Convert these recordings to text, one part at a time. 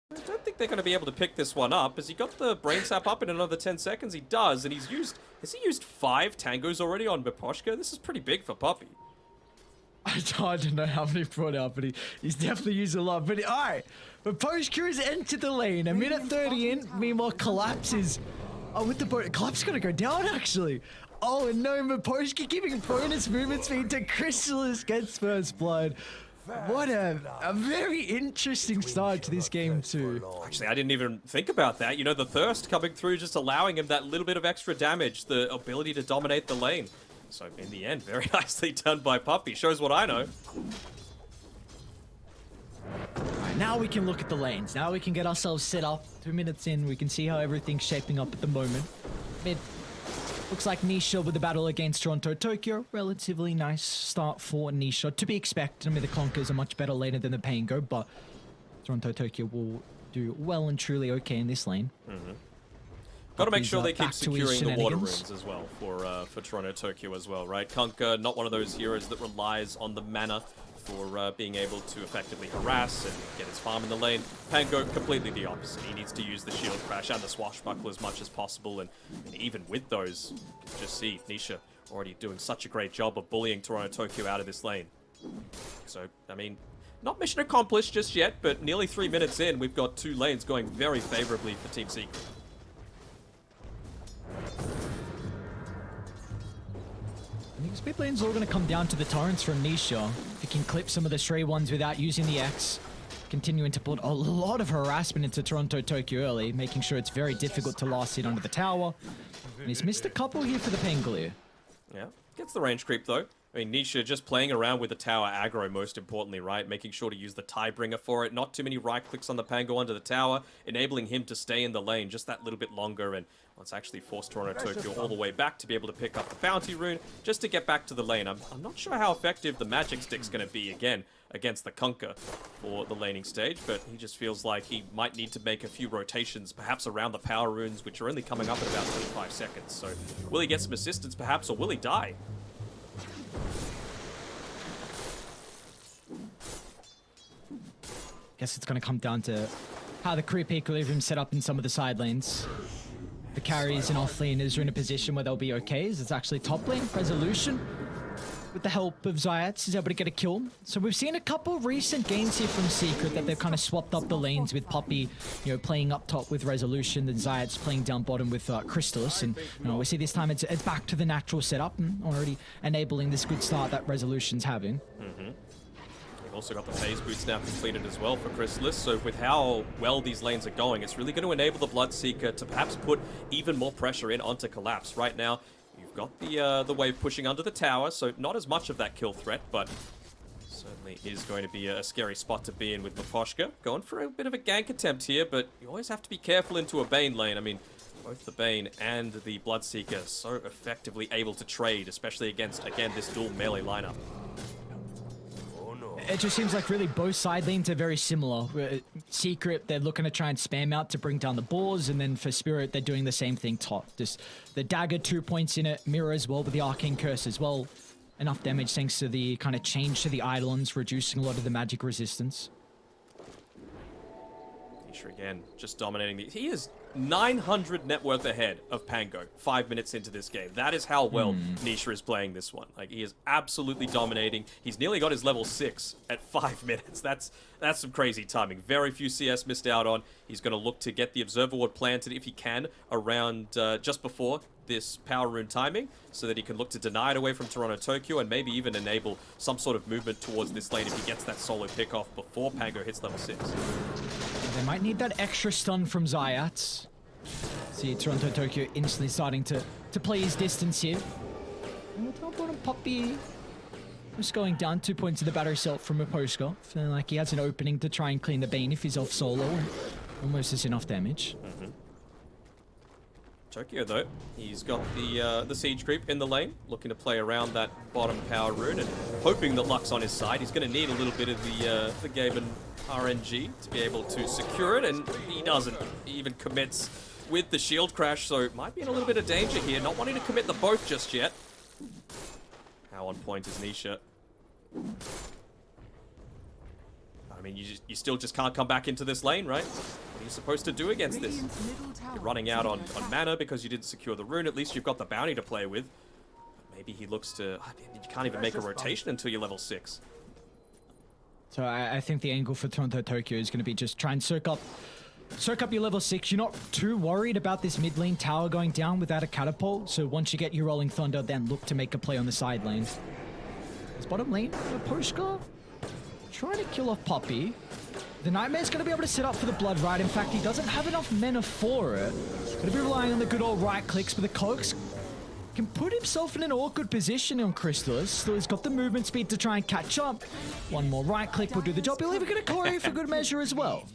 I don't think they're going to be able to pick this one up. Has he got the brain sap up in another 10 seconds? He does, and has he used 5 tangos already on Miposhka? This is pretty big for Puppey. I don't know how many brought out, but he's definitely used a lot. But alright, Miposhka has entered the lane. A minute 30 in, meanwhile Collapse is... Oh, with the boat, Collapse is going to go down actually. Oh, and no, Miposhka giving bonus movement speed to Crystallis, gets first blood. What a very interesting start to this game too. Actually, I didn't even think about that. You know, the Thirst coming through, just allowing him that little bit of extra damage, the ability to dominate the lane. So in the end, very nicely done by Puppey. Shows what I know. Alright, now we can look at the lanes. Now we can get ourselves set up. 2 minutes in, we can see how everything's shaping up at the moment. Mid. Looks like Nisha with the battle against Toronto Tokyo. Relatively nice start for Nisha. To be expected. I mean, the Conkers are much better laner than the Pango, but Toronto Tokyo will do well and truly okay in this lane. Got to make sure they keep securing the water runes as well for Toronto Tokyo as well, right? Kunkka, not one of those heroes that relies on the mana for being able to effectively harass and get his farm in the lane. Pango, completely the opposite. He needs to use the shield crash and the swashbuckle as much as possible, and even with those, you can just see Nisha already doing such a great job of bullying Toronto Tokyo out of this lane. So, I mean, not mission accomplished just yet, but nearly 3 minutes in, we've got 2 lanes going very favorably for Team Secret. I think this mid lane's all going to come down to the torrents from Nisha. If he can clip some of the stray ones without using the X. Continuing to put a lot of harassment into Toronto Tokyo early, making sure it's very difficult to last hit under the tower. And he's missed a couple here for the Pangolier. Yeah, gets the range creep though. I mean, Nisha just playing around with the tower aggro, most importantly, right? Making sure to use the Tiebringer for it. Not too many right clicks on the Pango under the tower, enabling him to stay in the lane just that little bit longer. And well, it's actually forced Toronto Tokyo all the way back to be able to pick up the Bounty Rune just to get back to the lane. I'm not sure how effective the Magic Stick's going to be again against the Kunkka for the laning stage, but he just feels like he might need to make a few rotations, perhaps around the Power Runes, which are only coming up in about 25 seconds. So will he get some assistance perhaps, or will he die? Guess it's going to come down to how the creep equilibrium set up in some of the side lanes. The carries and off laners are in a position where they'll be okay, as it's actually top lane. Resolution, with the help of Zayats, is able to get a kill. So we've seen a couple recent games here from Secret that they've kind of swapped up the lanes with Puppey, you know, playing up top with Resolution, then Zayats playing down bottom with Crystallis. And you know, we see this time it's back to the natural setup and already enabling this good start that Resolution's having. Also got the phase boots now completed as well for Crystallis, so with how well these lanes are going, it's really going to enable the Bloodseeker to perhaps put even more pressure in onto Collapse. Right now, you've got the wave pushing under the tower, so not as much of that kill threat, but certainly is going to be a scary spot to be in with Miposhka. Going for a bit of a gank attempt here, but you always have to be careful into a Bane lane. I mean, both the Bane and the Bloodseeker so effectively able to trade, especially against, again, this dual melee lineup. It just seems like really both side lanes are very similar. Secret, they're looking to try and spam out to bring down the boars, and then for Spirit, they're doing the same thing top. Just the dagger, 2 points in it, Mirror as well, with the Arcane Curse as well. Enough damage thanks to the kind of change to the Eidolons, reducing a lot of the magic resistance. Nisha again, just dominating the... He is 900 net worth ahead of Pango 5 minutes into this game. That is how well Nisha is playing this one. Like, he is absolutely dominating. He's nearly got his level 6 at 5 minutes. That's some crazy timing. Very few CS missed out on. He's going to look to get the Observer Ward planted if he can around just before this Power Rune timing, so that he can look to deny it away from Toronto Tokyo and maybe even enable some sort of movement towards this lane if he gets that solo pick off before Pango hits level 6. They might need that extra stun from Zayats. See Toronto Tokyo instantly starting to play his distance here. And the top bottom Puppey just going down 2 points in the battery cell from Miposhka. Feeling like he has an opening to try and clean the Bane if he's off solo. And almost is enough damage. Tokyo though, he's got the siege creep in the lane, looking to play around that bottom Power Rune and hoping that luck's on his side. He's going to need a little bit of the Gaben RNG to be able to secure it, and he doesn't. He even commits with the shield crash, so might be in a little bit of danger here, not wanting to commit the both just yet. How on point is Nisha? mean, you still just can't come back into this lane, right? What are you supposed to do against this? You're running out on mana because you didn't secure the rune. At least you've got the bounty to play with. But maybe he looks to... You can't even make a rotation until you're level 6. So I think the angle for Toronto Tokyo is going to be just try and soak up your level 6. You're not too worried about this mid lane tower going down without a catapult. So once you get your Rolling Thunder, then look to make a play on the side lane. His bottom lane, Poshka trying to kill off Poppy. The Nightmare's going to be able to set up for the Blood Rite. In fact, he doesn't have enough mana for it. Going to be relying on the good old right clicks, but the Cox can put himself in an awkward position on Crystallis. So he's got the movement speed to try and catch up. One more right click will do the job. He'll even get a Corey for good measure as well.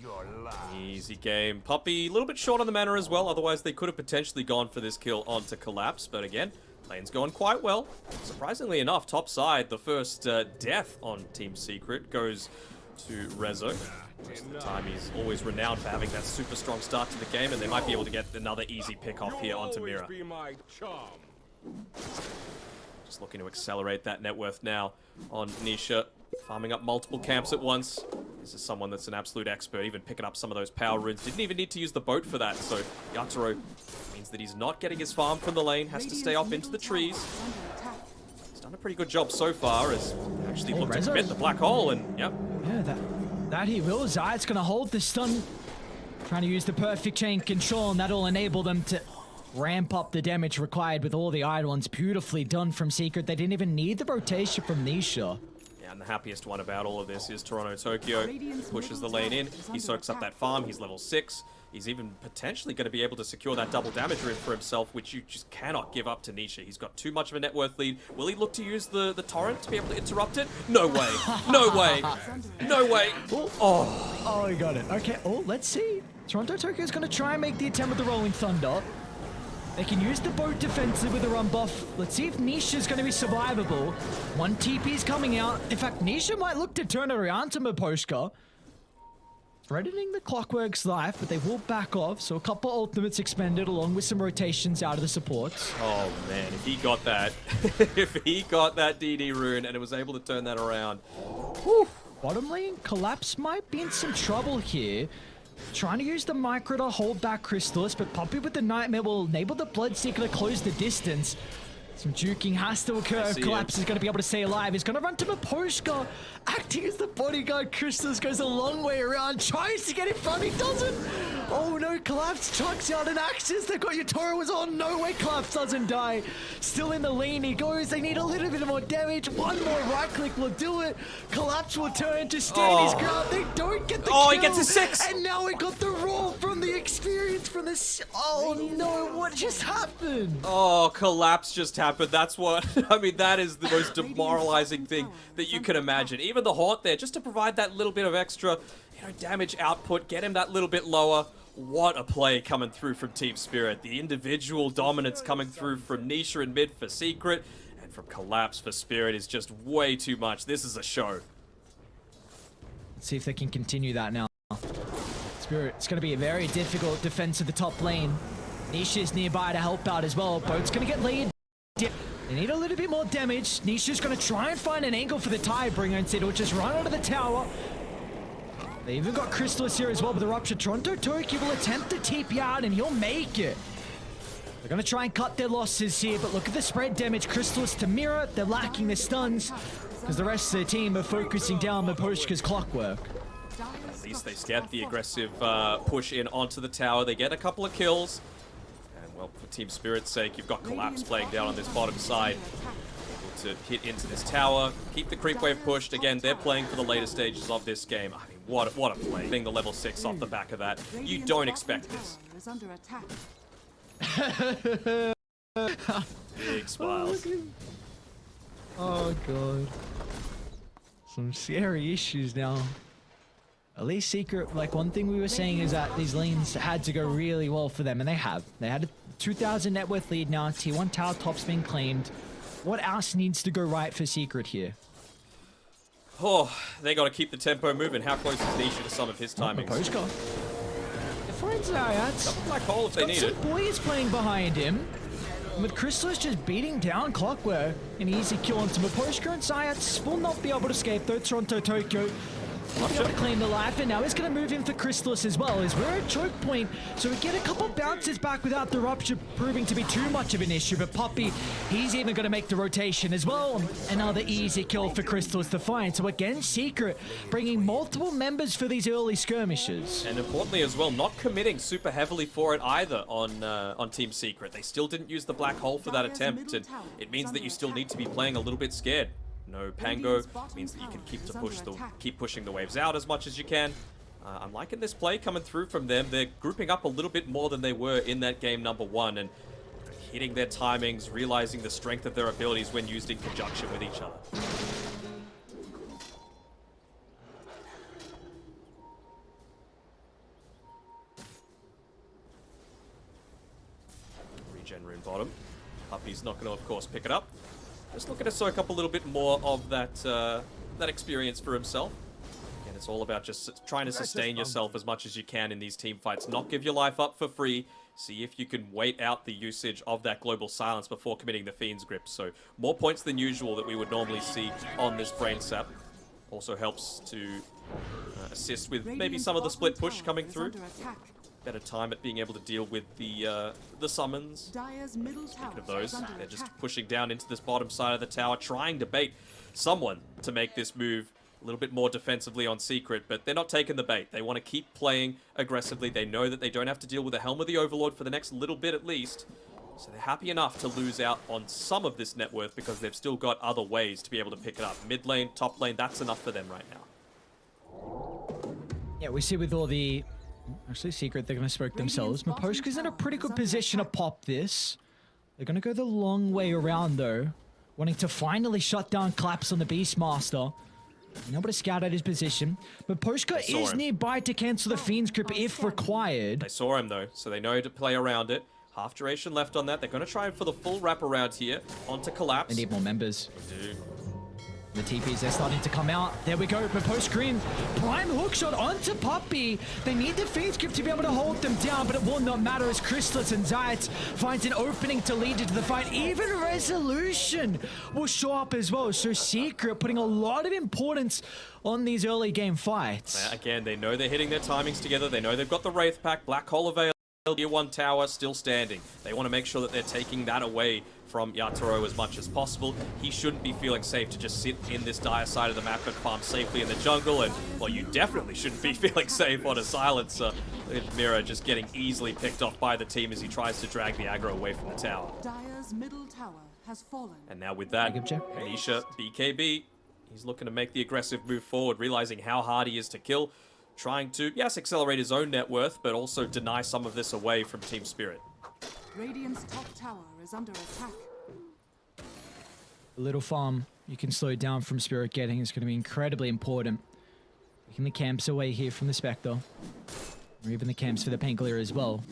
Easy game. Poppy, a little bit short on the mana as well. Otherwise, they could have potentially gone for this kill onto Collapse. But again, lane's going quite well. Surprisingly enough, top side, the first death on Team Secret goes to Rezo. Most of the time, he's always renowned for having that super strong start to the game, and they might be able to get another easy pick off here onto Mira. Just looking to accelerate that net worth now on Nisha. Farming up multiple camps at once. This is someone that's an absolute expert, even picking up some of those power runes. Didn't even need to use the boat for that, so Yatoro means that he's not getting his farm from the lane, has to stay off into the trees. He's done a pretty good job so far, as actually looked to commit the black hole, and yep. Yeah, that he will. Zayat's gonna hold the stun. Trying to use the perfect chain control, and that'll enable them to ramp up the damage required with all the Eidolons. Beautifully done from Secret. They didn't even need the rotation from Nisha. And the happiest one about all of this is Toronto Tokyo. Pushes the lane in, he soaks up that farm, he's level 6. He's even potentially going to be able to secure that double damage rune for himself, which you just cannot give up to Nisha. He's got too much of a net worth lead. Will he look to use the torrent to be able to interrupt it? No way. No way. No way. Oh, he got it. Okay, let's see. Toronto Tokyo is going to try and make the attempt with the Rolling Thunder. They can use the boat defensive with a run buff. Let's see if Nisha's going to be survivable. One TP's coming out. In fact, Nisha might look to turn it around to Miposhka. Threatening the Clockwork's life, but they will back off. So a couple ultimates expended along with some rotations out of the supports. Oh man, if he got that, if he got that DD rune and it was able to turn that around. Whew. Bottom lane, Collapse might be in some trouble here. Trying to use the micro to hold back Crystallis, but Poppy with the Nightmare will enable the Bloodseeker to close the distance. Some juking has to occur. Collapse is going to be able to stay alive. He's going to run to Miposhka. Acting as the bodyguard, Crystallis goes a long way around. Tries to get in front. He doesn't. Oh no, Collapse chucks out an Axis. They've got Yatoro was on. No way, Collapse doesn't die. Still in the lane he goes. They need a little bit more damage. One more right click will do it. Collapse will turn to stand his ground. They don't get the kill. He gets a 6. And now we got the roll from the experience from this. Oh no, what just happened? Oh, Collapse just happened. That's what, I mean, that is the most demoralizing thing that you can imagine. Even the Haunt there, just to provide that little bit of extra, damage output, get him that little bit lower. What a play coming through from Team Spirit. The individual dominance coming through from Nisha in mid for Secret, and from Collapse for Spirit is just way too much. This is a show. Let's see if they can continue that now. Spirit, it's going to be a very difficult defense of the top lane. Nisha's nearby to help out as well. Boat's going to get laid. They need a little bit more damage. Nisha's going to try and find an angle for the Tidebringer instead. He'll just run out of the tower. They even got Crystallis here as well with the Rupture. Toronto Tokyo will attempt to TP out and he'll make it. They're going to try and cut their losses here, but look at the spread damage. Crystallis to Mira. They're lacking the stuns because the rest of the team are focusing down Miposhka's Clockwork. At least they get the aggressive push in onto the tower. They get a couple of kills. Well, for Team Spirit's sake, you've got Collapse playing down on this bottom side. Able to hit into this tower, keep the creep wave pushed. Again, they're playing for the later stages of this game. I mean, what a play. Being the level 6 off the back of that. You don't expect this. Big smiles. Oh, God. Some scary issues now. At least Secret, like one thing we were saying is that these lanes had to go really well for them, and they have. They had a 2,000 net worth lead now. T1 tower top's been claimed. What else needs to go right for Secret here? Oh, they got to keep the tempo moving. How close is Nisha to some of his timings? Miposhka. The friends Zayat. Black hole if they need it. Boys playing behind him. With Crystallis just beating down Clockwork. An easy kill onto Miposhka, and Zayat will not be able to escape though. Toronto Tokyo Be able to claim the life, and now he's going to move in for Crystallis as well, as we're at choke point, so we get a couple bounces back without the rupture proving to be too much of an issue, but Poppy, he's even going to make the rotation as well. Another easy kill for Crystallis to find, so again, Secret bringing multiple members for these early skirmishes. And importantly as well, not committing super heavily for it either on Team Secret. They still didn't use the black hole for that attempt, and it means that you still need to be playing a little bit scared. No Pango means that you can keep pushing the waves out as much as you can. I'm liking this play coming through from them. They're grouping up a little bit more than they were in that game number 1 and hitting their timings, realizing the strength of their abilities when used in conjunction with each other. Regen rune bottom. Puppy's not going to, of course, pick it up. Just looking to soak up a little bit more of that that experience for himself. And it's all about just trying to sustain yourself as much as you can in these team fights. Not give your life up for free. See if you can wait out the usage of that global silence before committing the Fiend's Grip. So more points than usual that we would normally see on this Brain Sap. Also helps to assist with maybe some of the split push coming through. Better time at being able to deal with the summons. Speaking of those, they're just pushing down into this bottom side of the tower, trying to bait someone to make this move a little bit more defensively on Secret, but they're not taking the bait. They want to keep playing aggressively. They know that they don't have to deal with the Helm of the Overlord for the next little bit at least. So they're happy enough to lose out on some of this net worth because they've still got other ways to be able to pick it up. Mid lane, top lane, that's enough for them right now. Yeah, we see with all the... Actually, Secret, they're going to smoke themselves. Miposhka's in a pretty good position to pop this. They're going to go the long way around, though. Wanting to finally shut down Collapse on the Beastmaster. Being able to scout out his position. Miposhka is nearby to cancel the Fiend's Grip if required. They saw him, though, so they know to play around it. Half duration left on that. They're going to try for the full wraparound here onto Collapse. They need more members. They do. The TPs, they're starting to come out. There we go. Post screen. Prime hookshot onto Poppy. They need the Fiend's Grip to be able to hold them down, but it will not matter as Crystallis and Zayat finds an opening to lead into the fight. Even Resolution will show up as well. So Secret putting a lot of importance on these early game fights. Again, they know they're hitting their timings together. They know they've got the Wraith Pack, Black Hole available. Tier 1 tower still standing. They want to make sure that they're taking that away from Yatoro as much as possible. He shouldn't be feeling safe to just sit in this dire side of the map and farm safely in the jungle. And, well, you definitely shouldn't be feeling safe on a silencer. Mira just getting easily picked off by the team as he tries to drag the aggro away from the tower. Dire's middle tower has fallen. And now with that, Nisha, BKB, he's looking to make the aggressive move forward, realizing how hard he is to kill. Trying to, yes, accelerate his own net worth, but also deny some of this away from Team Spirit. Radiant's top tower is under attack. The little farm you can slow down from Spirit getting is going to be incredibly important. Taking the camps away here from the Spectre. Or even the camps for the Pangolier as well.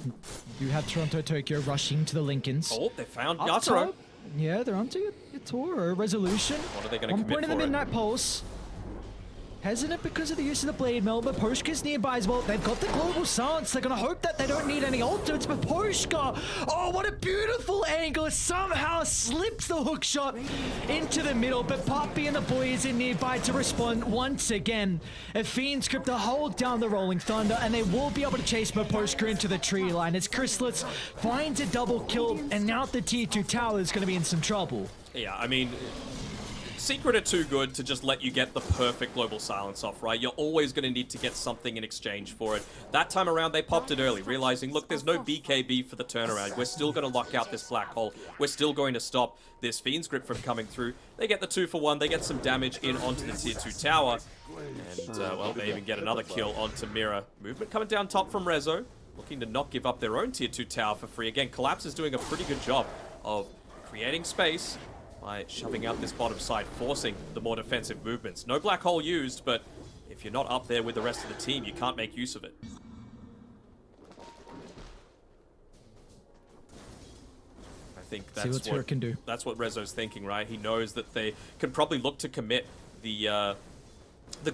You have Toronto Tokyo rushing to the Lincolns. Oh, they found Up Yatoro. top. Yeah, they're onto Yatoro. Resolution. What are they going to 1 commit point in the for it? Midnight Pulse. Hesitant because of the use of the Blade Mill, but Poshka's nearby as well. They've got the Global Silence. They're going to hope that they don't need any ultimates, but Poshka, oh, what a beautiful angle. Somehow slips the hook shot into the middle, but Poppy and the boys are nearby to respond once again. A Fiend's Grip to hold down the Rolling Thunder, and they will be able to chase Miposhka into the tree line as Crystallis finds a double kill, and now the tier 2 tower is going to be in some trouble. Yeah, I mean, Secret are too good to just let you get the perfect global silence off, right? You're always going to need to get something in exchange for it. That time around, they popped it early, realizing, look, there's no BKB for the turnaround. We're still going to lock out this black hole. We're still going to stop this Fiend's Grip from coming through. They get the 2-for-1. They get some damage in onto the tier 2 tower. And, well, they even get another kill onto Mira. Movement coming down top from Rezo, looking to not give up their own tier 2 tower for free. Again, Collapse is doing a pretty good job of creating space by shoving out this bottom side, forcing the more defensive movements. No black hole used, but if you're not up there with the rest of the team, you can't make use of it. I think that's what Rezo's thinking, right? He knows that they can probably look to commit the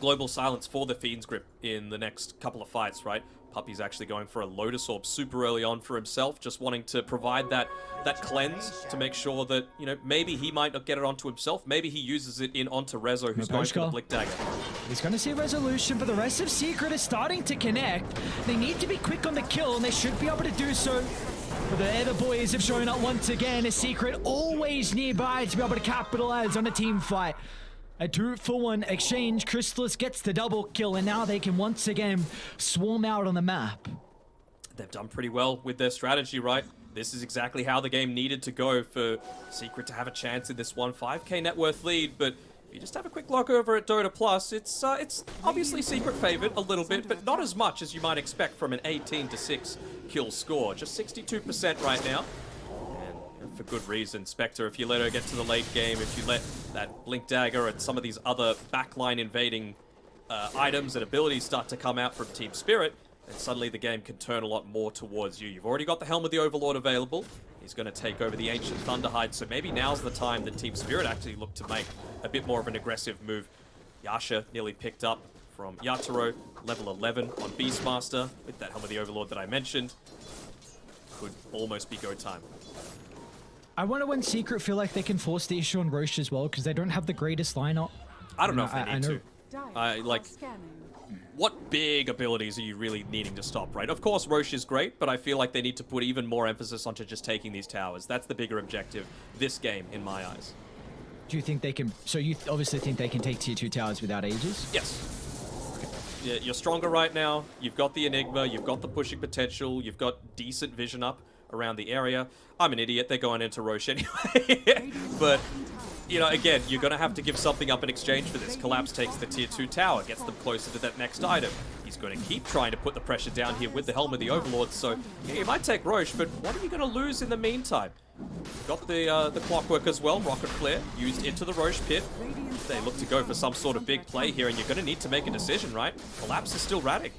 global silence for the Fiend's Grip in the next couple of fights, right? Puppy's actually going for a Lotus Orb super early on for himself, just wanting to provide that cleanse to make sure that, you know, maybe he might not get it onto himself. Maybe he uses it in onto Rezo, who's going for the Blink Dagger. He's going to see resolution, but the rest of Secret is starting to connect. They need to be quick on the kill, and they should be able to do so. But the other boys have shown up once again. A Secret always nearby to be able to capitalize on a team fight. A 2-for-1 exchange. Crystallis gets the double kill, and now they can once again swarm out on the map. They've done pretty well with their strategy, right? This is exactly how the game needed to go for Secret to have a chance in this 5K net worth lead, but if you just have a quick look over at Dota Plus, it's obviously Secret favored a little bit, but not as much as you might expect from an 18-6 kill score. Just 62% right now. And for good reason. Spectre, if you let her get to the late game, if you let that Blink Dagger and some of these other backline invading items and abilities start to come out from Team Spirit, then suddenly the game can turn a lot more towards you. You've already got the Helm of the Overlord available. He's going to take over the Ancient Thunderhide, so maybe now's the time that Team Spirit actually look to make a bit more of an aggressive move. Yasha nearly picked up from Yatoro, level 11 on Beastmaster, with that Helm of the Overlord that I mentioned. Could almost be go time. I wonder when Secret feel like they can force the issue on Roche as well, because they don't have the greatest lineup. I don't know if they need to. Dire like, are scanning. What big abilities are you really needing to stop, right? Of course, Roche is great, but I feel like they need to put even more emphasis onto just taking these towers. That's the bigger objective this game, in my eyes. Do you think they can... So you obviously think they can take tier 2 towers without Aegis? Yes. Yeah, you're stronger right now. You've got the Enigma. You've got the pushing potential. You've got decent vision up around the area. I'm an idiot. They're going into Roche anyway. But, you know, again, you're going to have to give something up in exchange for this. Collapse takes the tier 2 tower, gets them closer to that next item. He's going to keep trying to put the pressure down here with the Helm of the Overlord. So, yeah, you might take Roche, but what are you going to lose in the meantime? Got the Clockwork as well, Rocket Flare, used into the Roche pit. They look to go for some sort of big play here, and you're going to need to make a decision, right? Collapse is still ratting.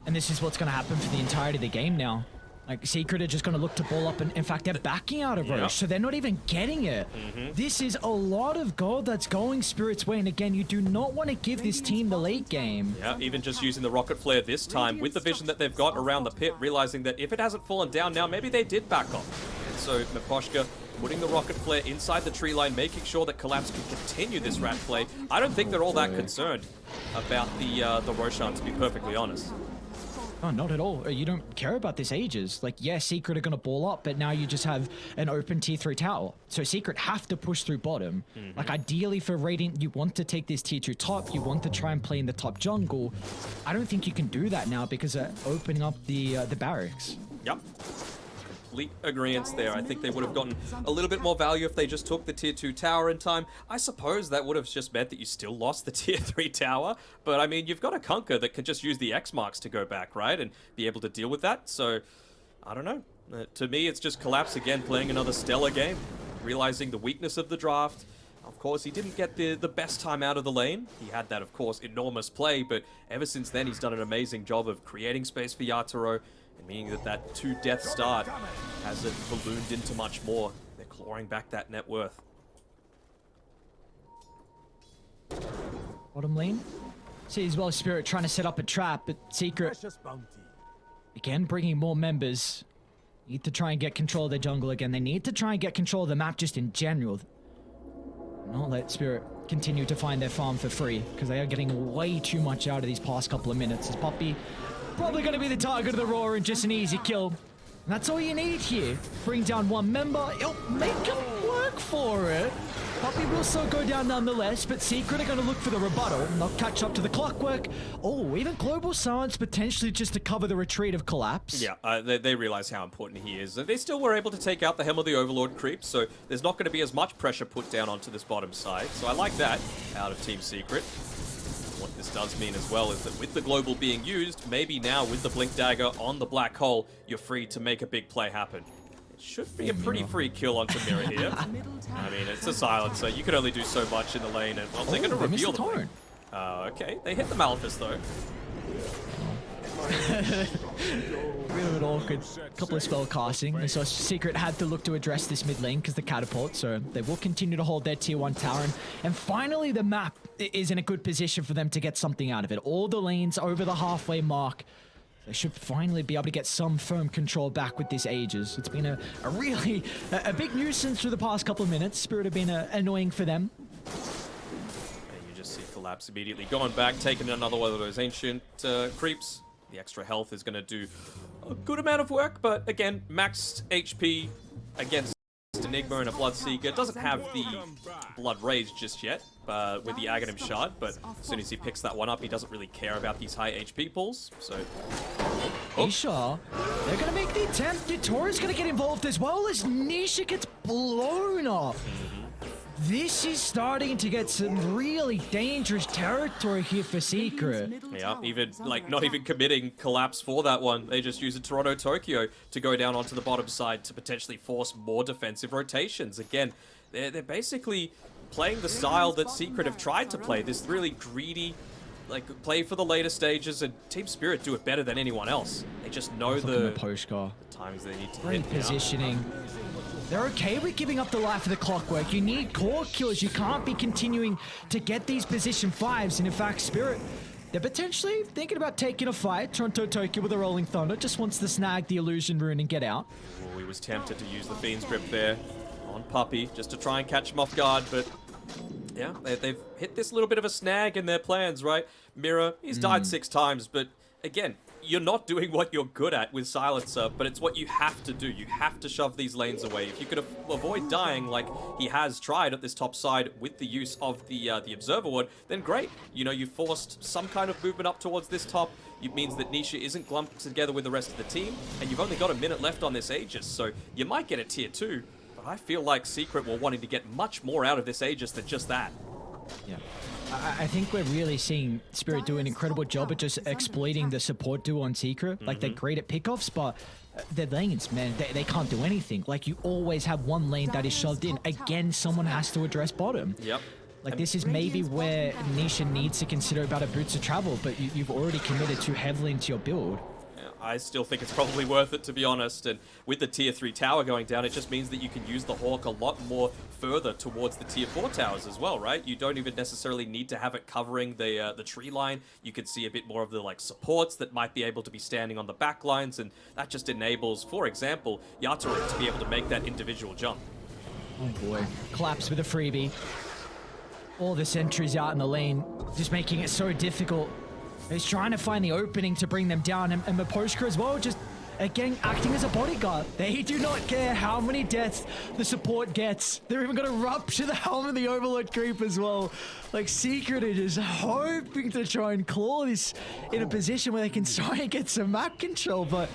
And this is what's going to happen for the entirety of the game now. Like, Secret are just going to look to ball up, and in fact, they're backing out of Roche, so they're not even getting it. This is a lot of gold that's going Spirit's way, and again, you do not want to give this team the late game. Yeah, even just using the Rocket Flare this time, with the vision that they've got around the pit, realizing that if it hasn't fallen down now, maybe they did back off. And so, Miposhka putting the Rocket Flare inside the tree line, making sure that Collapse can continue this rat play. I don't think they're all that concerned about the Roshan, to be perfectly honest. Oh, not at all. You don't care about this Aegis. Like, yeah, Secret are going to ball up, but now you just have an open tier 3 tower. So Secret have to push through bottom. Like, ideally for Radiant, you want to take this tier 2 top. You want to try and play in the top jungle. I don't think you can do that now because of opening up the barracks. Yep. Complete agreement there. I think they would have gotten a little bit more value if they just took the tier 2 tower in time. I suppose that would have just meant that you still lost the tier 3 tower, but I mean, you've got a Kunkka that could just use the X marks to go back, right, and be able to deal with that. So, I don't know. To me, it's just Collapse again, playing another stellar game, realizing the weakness of the draft. Of course, he didn't get the best time out of the lane. He had that, of course, enormous play, but ever since then, he's done an amazing job of creating space for Yatoro, and meaning that 2 death start hasn't ballooned into much more. They're clawing back that net worth. Bottom lane. See as well, Spirit trying to set up a trap, but Secret, again, bringing more members. Need to try and get control of the jungle again. They need to try and get control of the map just in general. Not let Spirit continue to find their farm for free, because they are getting way too much out of these past couple of minutes. As Puppy probably going to be the target of the Roar and just an easy kill. And that's all you need here. Bring down one member. It'll make him work for it. Puppy will still go down nonetheless, but Secret are going to look for the rebuttal. And they'll catch up to the Clockwork. Oh, even Global Silence potentially just to cover the retreat of Collapse. Yeah, they realize how important he is. They still were able to take out the Helm of the Overlord creep, so there's not going to be as much pressure put down onto this bottom side. So I like that out of Team Secret. What this does mean as well is that with the global being used, maybe now with the Blink Dagger on the black hole, you're free to make a big play happen. It should be a pretty free kill onto Mirror here. I mean, it's a silencer. You can only do so much in the lane, and well, they're going to reveal the lane. Okay, they hit the Malphus though. Bit of an bit awkward. Couple of spell casting, and so Secret had to look to address this mid lane because the catapult, so they will continue to hold their tier 1 tower. And finally, the map is in a good position for them to get something out of it. All the lanes over the halfway mark. They should finally be able to get some firm control back with this Aegis. It's been a really big nuisance for the past couple of minutes. Spirit have been annoying for them. And you just see Collapse immediately going back, taking another one of those ancient creeps. The extra health is going to do a good amount of work, but again, maxed HP against Enigma and a Bloodseeker. Doesn't have the Blood Rage just yet with the Aghanim Shard, but as soon as he picks that one up, he doesn't really care about these high HP pulls, so... Isha, they're going to make the attempt. Tori's going to get involved as well as Nisha gets blown up. This is starting to get some really dangerous territory here for Secret. Yeah, even, like, not even committing Collapse for that one. They just use a Toronto Tokyo to go down onto the bottom side to potentially force more defensive rotations. Again, they're basically playing the style that Secret have tried to play. This really greedy, like, play for the later stages, and Team Spirit do it better than anyone else. They just know the times they need to Great hit. positioning. They're okay with giving up the life of the clockwork. You need core kills. You can't be continuing to get these position 5s. And in fact, Spirit, they're potentially thinking about taking a fight. Toronto Tokyo with a Rolling Thunder just wants to snag the Illusion Rune and get out. Oh, he was tempted to use the Fiend's Grip there on Puppey just to try and catch him off guard, but yeah, they've hit this little bit of a snag in their plans, right? Mirror, he's died 6 times, but again, you're not doing what you're good at with Silencer, but it's what you have to do. You have to shove these lanes away. If you could avoid dying like he has tried at this top side with the use of the Observer Ward, then great. You know, you forced some kind of movement up towards this top. It means that Nisha isn't clumped together with the rest of the team, and you've only got a minute left on this Aegis, so you might get a tier 2, but I feel like Secret were wanting to get much more out of this Aegis than just that. Yeah. I think we're really seeing Spirit do an incredible job at just exploiting the support duo on Secret. Like, they're great at pickoffs, but their lanes, man, they can't do anything. Like, you always have one lane that is shoved in. Again, someone has to address bottom. Yep. Like, this is maybe where Nisha needs to consider about a boots of travel, but you've already committed too heavily into your build. I still think it's probably worth it, to be honest, and with the tier 3 tower going down, it just means that you can use the Hawk a lot more further towards the tier 4 towers as well, right? You don't even necessarily need to have it covering the tree line. You can see a bit more of the, like, supports that might be able to be standing on the back lines, and that just enables, for example, Yatoro to be able to make that individual jump. Oh boy. Collapse with a freebie. All the sentries out in the lane, just making it so difficult. He's trying to find the opening to bring them down, and Miposhka as well, just again acting as a bodyguard. They do not care how many deaths the support gets. They're even going to rupture the helm of the Overlord creep as well. Like, Secret are just hoping to try and claw this in a position where they can try and get some map control, but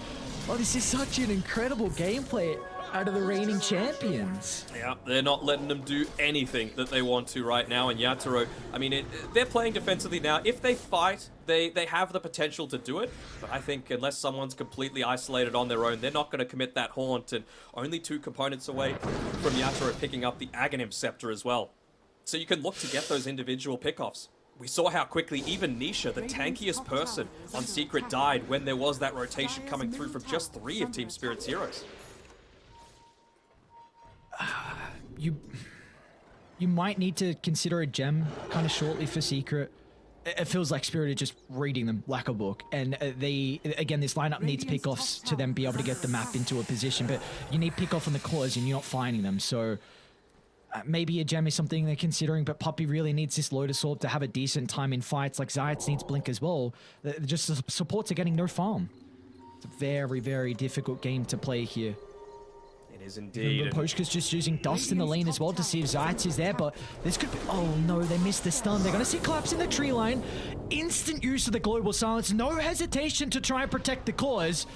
oh, this is such an incredible gameplay out of the reigning champions. Yeah, they're not letting them do anything that they want to right now, and Yatoro, I mean, they're playing defensively now. If they fight, they have the potential to do it, but I think unless someone's completely isolated on their own, they're not going to commit that haunt, and only 2 components away from Yatoro picking up the Aghanim Scepter as well. So you can look to get those individual pickoffs. We saw how quickly even Nisha, the tankiest person on Secret, died when there was that rotation coming through from just 3 of Team Spirit's heroes. You might need to consider a gem kind of shortly for Secret. It feels like Spirit are just reading them like a book, and again, this lineup needs pickoffs to then be able to get the map into a position, but you need pickoff on the cores and you're not finding them, so maybe a gem is something they're considering, but Puppey really needs this Lotus Orb to have a decent time in fights. Like, Zayats needs Blink as well. Just the supports are getting no farm. It's a very, very difficult game to play here. It is indeed. Miposhka's just using Dust in the lane as well to see if Zayats is there, but this could be... Oh no, they missed the stun. They're going to see Collapse in the tree line. Instant use of the Global Silence. No hesitation to try and protect the cause.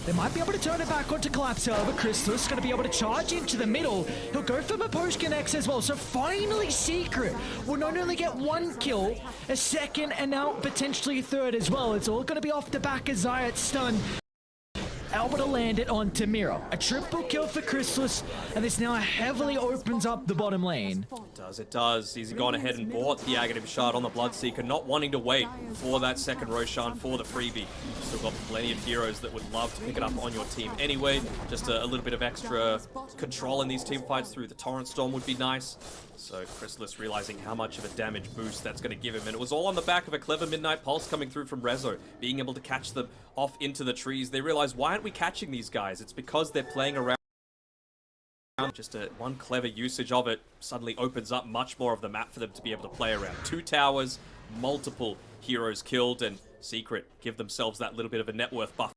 They might be able to turn it back onto Collapse, however. Crystal's going to be able to charge into the middle. He'll go for Miposhka next as well. So finally, Secret will not only get 1 kill, a second, and now potentially a 3rd as well. It's all going to be off the back of Zayat's stun. able to land it on Miro. A triple kill for Chrysalis, and this now heavily opens up the bottom lane. It does. He's gone ahead and bought the Aghanim Shard on the Bloodseeker, not wanting to wait for that second Roshan for the freebie. You've still got plenty of heroes that would love to pick it up on your team anyway. Just a little bit of extra control in these team fights through the Torrent Storm would be nice. So Chrysalis realizing how much of a damage boost that's going to give him, and it was all on the back of a clever Midnight Pulse coming through from Rezo, being able to catch them off into the trees. They realize, why aren't we catching these guys? It's because they're playing around. Just one clever usage of it suddenly opens up much more of the map for them to be able to play around. 2 towers, multiple heroes killed, and Secret give themselves that little bit of a net worth buff.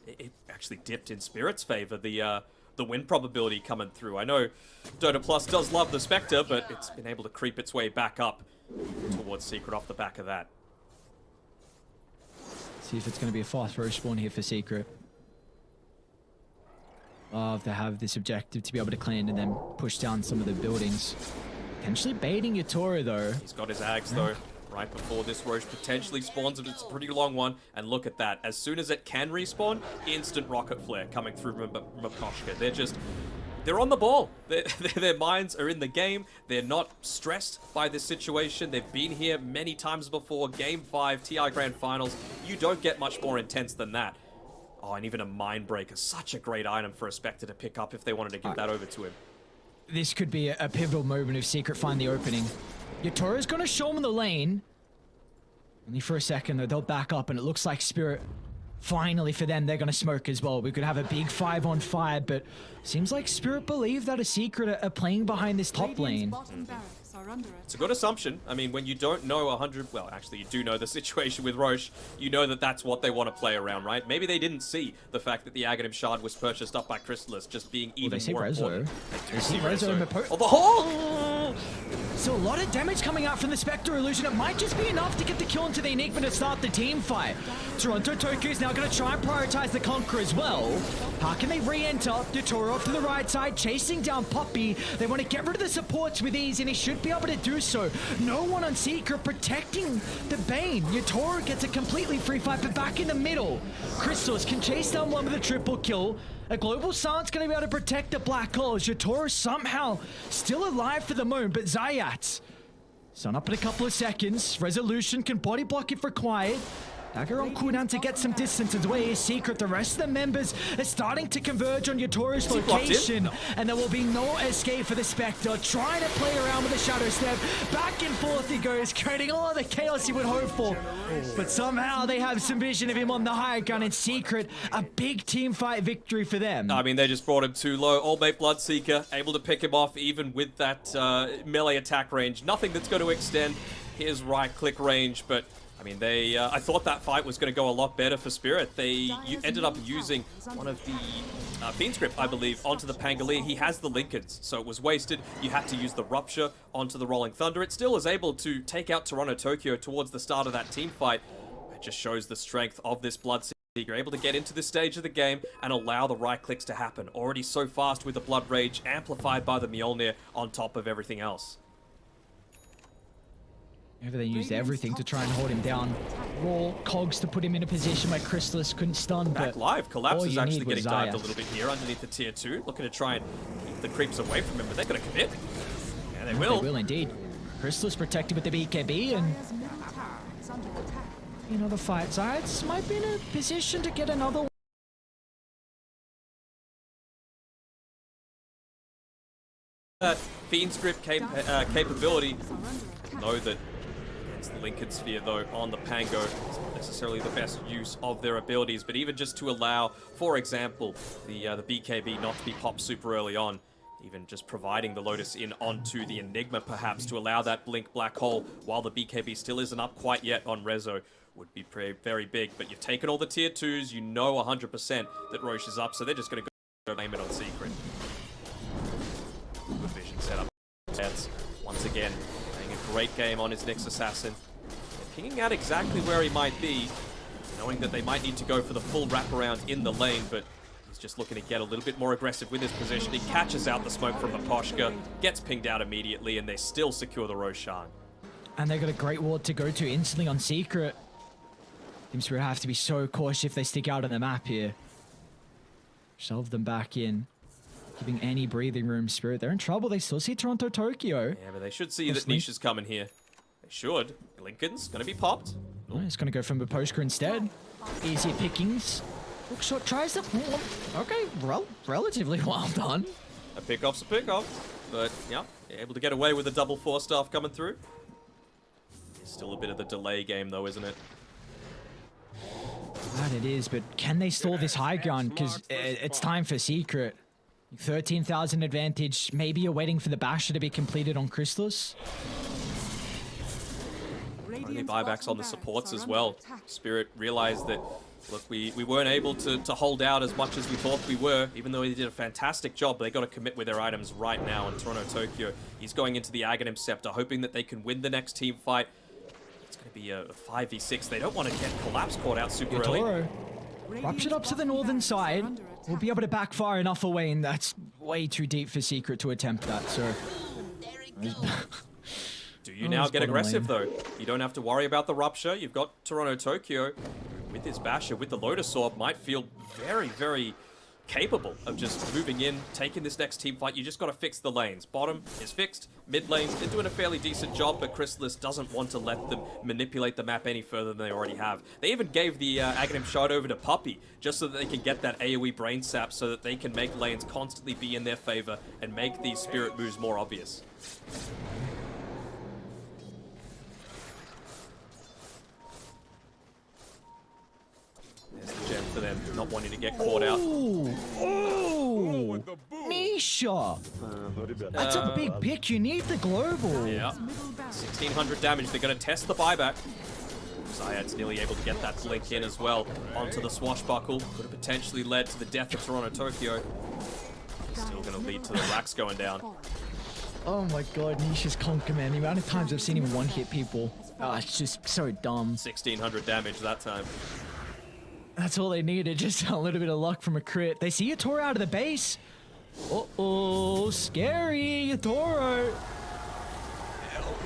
It actually dipped in Spirit's favor, the win probability coming through. I know Dota Plus does love the Spectre, but it's been able to creep its way back up towards Secret off the back of that. See if it's going to be a fast row spawn here for Secret. Love to have this objective to be able to clean and then push down some of the buildings. Potentially baiting Yatoro though. He's got his Ags though. Right before this Roche potentially spawns, and it's a pretty long one. And look at that. As soon as it can respawn, instant rocket flare coming through from Miposhka. They're on the ball. Their minds are in the game. They're not stressed by this situation. They've been here many times before. Game 5, TI Grand Finals. You don't get much more intense than that. Oh, and even a Mindbreaker. Such a great item for a Spectre to pick up if they wanted to give that over to him. This could be a pivotal moment if Secret find the opening. Yatoro's gonna show him the lane. Only for a second though, they'll back up, and it looks like Spirit, finally for them, they're gonna smoke as well. We could have a big 5-on-5, but seems like Spirit believe that a Secret are playing behind this top lane. It's a good assumption. I mean, when you don't know 100... Well, actually, you do know the situation with Roche. You know that that's what they want to play around, right? Maybe they didn't see the fact that the Aghanim Shard was purchased up by Chrysalis just being even more important. They see Rezo. Oh, the hole! So a lot of damage coming out from the Spectre Illusion. It might just be enough to get the kill into the Enigma to start the team fight. Toronto Tokyo is now going to try and prioritize the Conqueror as well. How can they re-enter? Yatoro off to the right side, chasing down Puppey. They want to get rid of the supports with ease, and he should be able to do so. No one on Secret protecting the Bane. Yatoro gets a completely free fight, but back in the middle. Chrysalis can chase down one with a triple kill. A Global Silence going to be able to protect the Black Holes. Yatoro somehow still alive for the moment, but Zayat stun up in a couple of seconds. Resolution can body block if required. Dagger on cooldown to get some distance away is Secret. The rest of the members are starting to converge on Yatoro's location, and there will be no escape for the Spectre. Trying to play around with the Shadow Step. Back and forth he goes, creating all the chaos you would hope for. But somehow they have some vision of him on the higher gun. In Secret, a big team fight victory for them. I mean, they just brought him too low. Old Mate Bloodseeker able to pick him off even with that melee attack range. Nothing that's going to extend his right-click range, but I mean, I thought that fight was going to go a lot better for Spirit. They ended up using one of the Fiend Script, I believe, onto the Pangolier. He has the Linkens, so it was wasted. You had to use the Rupture onto the Rolling Thunder. It still is able to take out Toronto Tokyo towards the start of that team fight. It just shows the strength of this Bloodseeker. You're able to get into this stage of the game and allow the right clicks to happen. Already so fast with the Blood Rage, amplified by the Mjolnir on top of everything else. They used everything to try and hold him down. Raw cogs to put him in a position where Chrysalis couldn't stun. Back live. Collapse is actually getting Zayat dived a little bit here underneath the tier 2. Looking to try and keep the creeps away from him, but they're going to commit. Yeah, they will. They will indeed. Chrysalis protected with the BKB, and you know, the fight Zayat might be in a position to get another one. That Fiend Script capability. Know that against the Lincoln Sphere, though, on the Pango, it's not necessarily the best use of their abilities, but even just to allow, for example, the BKB not to be popped super early on, even just providing the Lotus in onto the Enigma, perhaps, to allow that Blink Black Hole while the BKB still isn't up quite yet on Rezo, would be very big. But you've taken all the tier 2s, you know 100% that Roche is up, so they're just going to go aim it on Secret. Good vision setup. Once again, playing a great game on his Nyx Assassin. They're pinging out exactly where he might be, knowing that they might need to go for the full wraparound in the lane, but he's just looking to get a little bit more aggressive with his position. He catches out the smoke from Miposhka, gets pinged out immediately, and they still secure the Roshan. And they got a great ward to go to instantly on Secret. Team Spirit have to be so cautious if they stick out on the map here. Shove them back in. Giving any breathing room, Spirit. They're in trouble. They still see Toronto Tokyo. Yeah, but they should see that Mostly. Nisha's coming here. They should. Lincoln's gonna be popped. Oh, he's going to go for Miposhka instead. Easier pickings. Look short, tries the... Okay, relatively well done. A pickoff's a pickoff. But, yeah, able to get away with a double 4-staff coming through. Still a bit of the delay game, though, isn't it? That it is, but can they stall this high ground? Because it's time for Secret. 13,000 advantage. Maybe you're waiting for the basher to be completed on Crystallis. Only buybacks on the supports as well. Spirit realized that, look, we weren't able to hold out as much as we thought we were, even though they did a fantastic job. They got to commit with their items right now. And Toronto Tokyo, he's going into the Aghanim Scepter, hoping that they can win the next team fight. It's going to be a 5v6. They don't want to get Collapse caught out super early. Yatoro. Ruptured up to the northern side. Will be able to backfire enough away, and that's way too deep for Secret to attempt that, so... Do you now get aggressive, though? You don't have to worry about the Rupture. You've got Toronto Tokyo with his Basher, with the Lotus Orb, might feel very, very capable of just moving in, taking this next team fight. You just got to fix the lanes. Bottom is fixed. Mid lane, they're doing a fairly decent job, but Crystallis doesn't want to let them manipulate the map any further than they already have. They even gave the Aghanim shot over to Puppey, just so that they can get that AoE brain sap, so that they can make lanes constantly be in their favor and make these spirit moves more obvious. There's the gem for them, not wanting to get caught out. Oh, Nisha. That's a big pick. You need the global. Yeah. 1,600 damage. They're going to test the buyback. Zayad's nearly able to get that blink in as well onto the swashbuckle. Could have potentially led to the death of Toronto Tokyo. Still going to lead to the racks going down. Oh my god, Nisha's conquer, man. The amount of times I've seen him one-hit people. Oh, it's just so dumb. 1,600 damage that time. That's all they needed, just a little bit of luck from a crit. They see Yatoro out of the base. Uh-oh, scary, Yatoro.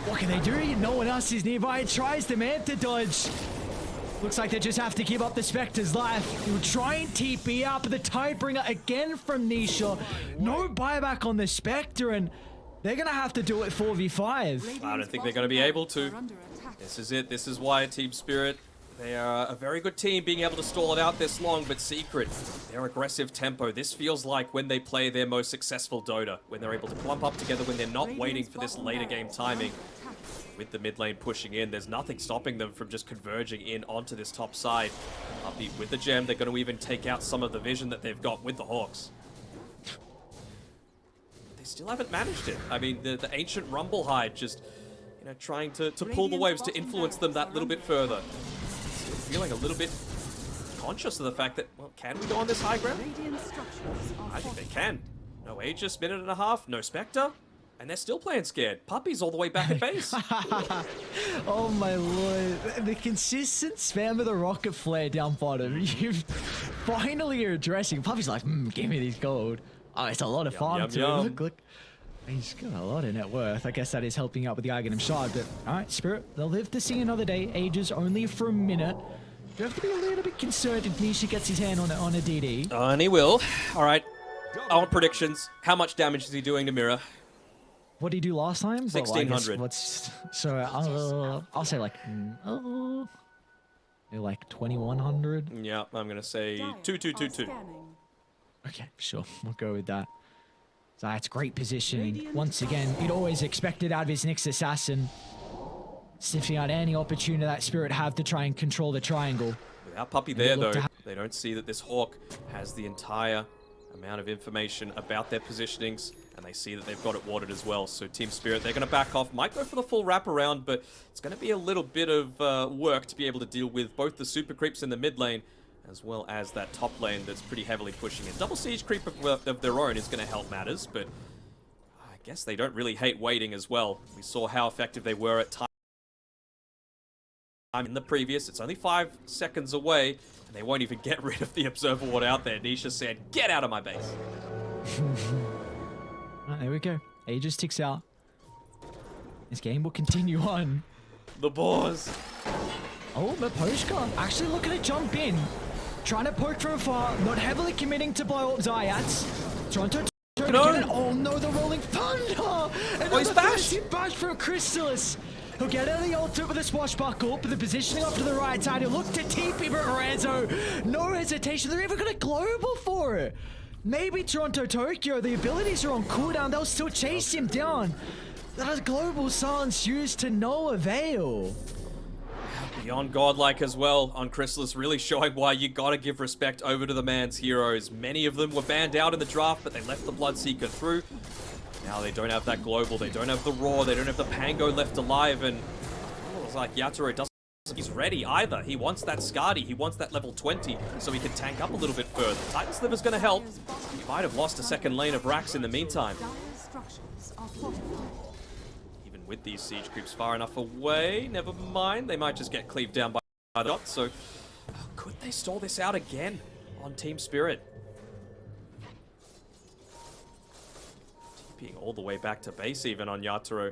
What can they do? No one else is nearby. It tries the Manta dodge. Looks like they just have to give up the Spectre's life. He'll try and TP out, but the Tidebringer again from Nisha. No buyback on the Spectre, and they're going to have to do it 4v5. I don't think they're going to be able to. This is it. This is why Team Spirit, they are a very good team being able to stall it out this long, but Secret, their aggressive tempo. This feels like when they play their most successful Dota, when they're able to clump up together, when they're not waiting for this later game timing. With the mid lane pushing in, there's nothing stopping them from just converging in onto this top side. Upbeat with the gem, they're going to even take out some of the vision that they've got with the Hawks. They still haven't managed it. I mean, the ancient Rumble Hide just, you know, trying to pull the waves to influence them that little bit further. Still feeling a little bit conscious of the fact that, well, can we go on this high ground? I think they can. No Aegis, minute and a half, no Spectre. And they're still playing scared. Puppey's all the way back at base. Oh my lord. The consistent spam of the rocket flare down bottom. You finally are addressing. Puppey's like, give me these gold. Oh, it's a lot of farm too. Look. He's got a lot of net worth. I guess that is helping out with the Aghanim Shard. But alright, Spirit, they'll live to see another day. Ages only for a minute. You have to be a little bit concerned if Nisha gets his hand on a DD. And he will. Alright. I want predictions. How much damage is he doing to Mira? What did he do last time? 1,600. I'll say like 2,100. Yeah, I'm gonna say 2,222. Okay, sure, we'll go with that. So that's great positioning. Once again, you'd always expect it out of his next assassin. Sniffing out any opportunity that Spirit have to try and control the triangle. Without Puppey there, though, they don't see that this Hawk has the entire amount of information about their positionings, and they see that they've got it watered as well. So Team Spirit, they're going to back off. Might go for the full wraparound, but it's going to be a little bit of work to be able to deal with both the super creeps in the mid lane, as well as that top lane that's pretty heavily pushing in. Double siege creep of their own is going to help matters, but I guess they don't really hate waiting as well. We saw how effective they were at time in the previous. It's only 5 seconds away, and they won't even get rid of the Observer Ward out there. Nisha said, get out of my base. Right, there we go. Aegis ticks out. This game will continue on. The Boars. Oh, Miposhka actually looking to jump in. Trying to poke from afar, not heavily committing to blow up Zayats. Toronto oh no, the rolling thunder! He's bashed! Bash from Crystallis. He'll get out of the ultimate with a swashbuckle, but the positioning off to the right side. He'll look to TP, but Ranzo, no hesitation. They're even got a global for it. Maybe Toronto Tokyo, the abilities are on cooldown. They'll still chase him down. That is global silence used to no avail. Beyond godlike as well on Crystallis, really showing why you gotta give respect over to the man's heroes. Many of them were banned out in the draft, but they left the Bloodseeker through. Now they don't have that global, they don't have the Roar, they don't have the Pango left alive, and it looks like Yatoro doesn't he's ready either. He wants that Skadi, he wants that level 20, so he can tank up a little bit further. Titan Sliver's gonna help. He might have lost a second lane of Rax in the meantime. Dire structures are fortified. With these siege creeps far enough away, never mind. They might just get cleaved down by the dot, so could they stall this out again on Team Spirit? TPing all the way back to base even on Yatoro.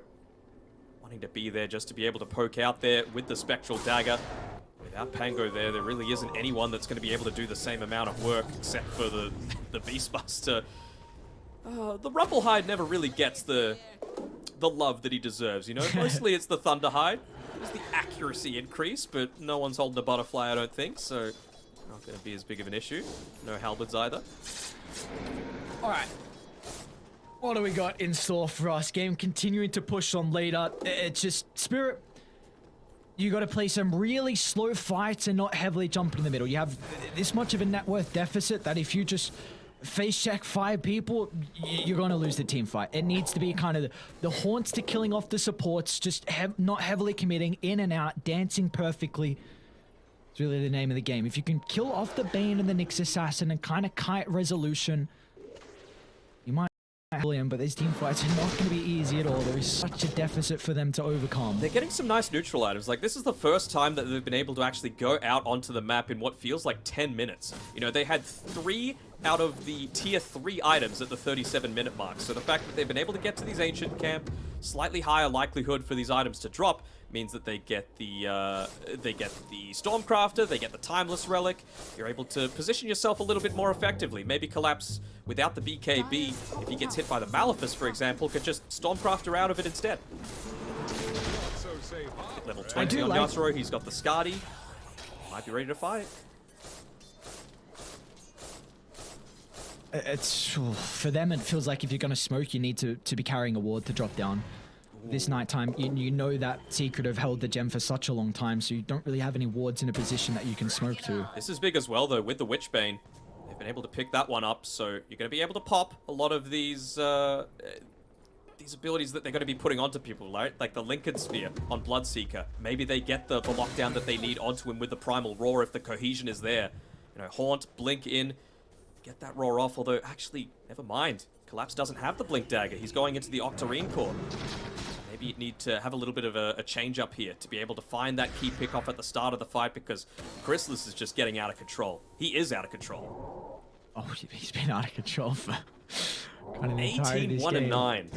Wanting to be there just to be able to poke out there with the Spectral Dagger. Without Pango there really isn't anyone that's going to be able to do the same amount of work except for the Beastbuster. The Rumblehide never really gets the love that he deserves, you know? Mostly it's the Thunderhide. It's the accuracy increase, but no one's holding a butterfly, I don't think, so not going to be as big of an issue. No halberds either. Alright. What do we got in store for us? Game continuing to push on leader. It's just, Spirit, you got to play some really slow fights and not heavily jump in the middle. You have this much of a net worth deficit that if you just face check 5 people, you're going to lose the team fight. It needs to be kind of the haunts to killing off the supports, just not heavily committing, in and out, dancing perfectly. It's really the name of the game. If you can kill off the Bane and the Nyx Assassin and kind of kite resolution, you might him, but these team fights are not going to be easy at all. There is such a deficit for them to overcome. They're getting some nice neutral items. Like, this is the first time that they've been able to actually go out onto the map in what feels like 10 minutes. You know, they had 3 out of the tier 3 items at the 37-minute mark. So the fact that they've been able to get to these ancient camp, slightly higher likelihood for these items to drop, means that they get the Stormcrafter, they get the Timeless Relic. You're able to position yourself a little bit more effectively. Maybe Collapse without the BKB, if he gets hit by the Malefice, for example, could just Stormcrafter out of it instead. Level 20 on Yatoro, he's got the Skadi. Might be ready to fight. It's for them. It feels like if you're gonna smoke, you need to be carrying a ward to drop down. This nighttime, you know that Secret have held the gem for such a long time, so you don't really have any wards in a position that you can smoke to. This is big as well, though, with the Witchbane. They've been able to pick that one up, so you're going to be able to pop a lot of these abilities that they're going to be putting onto people, right? Like the Lincoln Sphere on Bloodseeker. Maybe they get the lockdown that they need onto him with the Primal Roar if the cohesion is there. You know, Haunt, Blink in, get that Roar off, although, actually, never mind. Collapse doesn't have the Blink Dagger. He's going into the Octarine Core. Maybe you need to have a little bit of a change up here to be able to find that key pick off at the start of the fight, because Crystallis is just getting out of control. He is out of control. Oh, he's been out of control for kind of the 18, 1 and 9.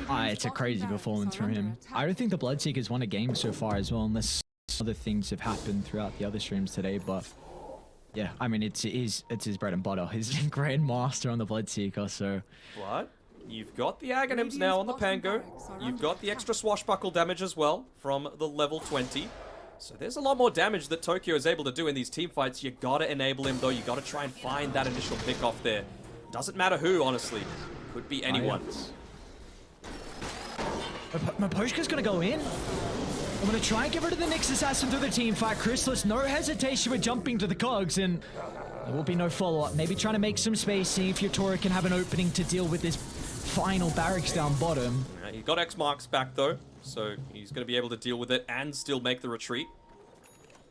It's a crazy performance from him. I don't think the Bloodseeker's won a game so far as well, unless other things have happened throughout the other streams today, but yeah, I mean, it's his bread and butter. He's Grandmaster on the Bloodseeker, so... What? You've got the Aghanims now on the Pango. You've got the extra swashbuckle damage as well from the level 20. So there's a lot more damage that Tokyo is able to do in these team fights. You gotta enable him, though. You gotta try and find that initial pick off there. Doesn't matter who, honestly. Could be anyone. Miposhka's gonna go in. I'm gonna try and get rid of the Nyx Assassin through the team fight. Crystallis, no hesitation with jumping to the cogs, and there will be no follow-up. Maybe trying to make some space, see if Yatoro can have an opening to deal with this final barracks down bottom. He got X marks back, though, so he's going to be able to deal with it and still make the retreat.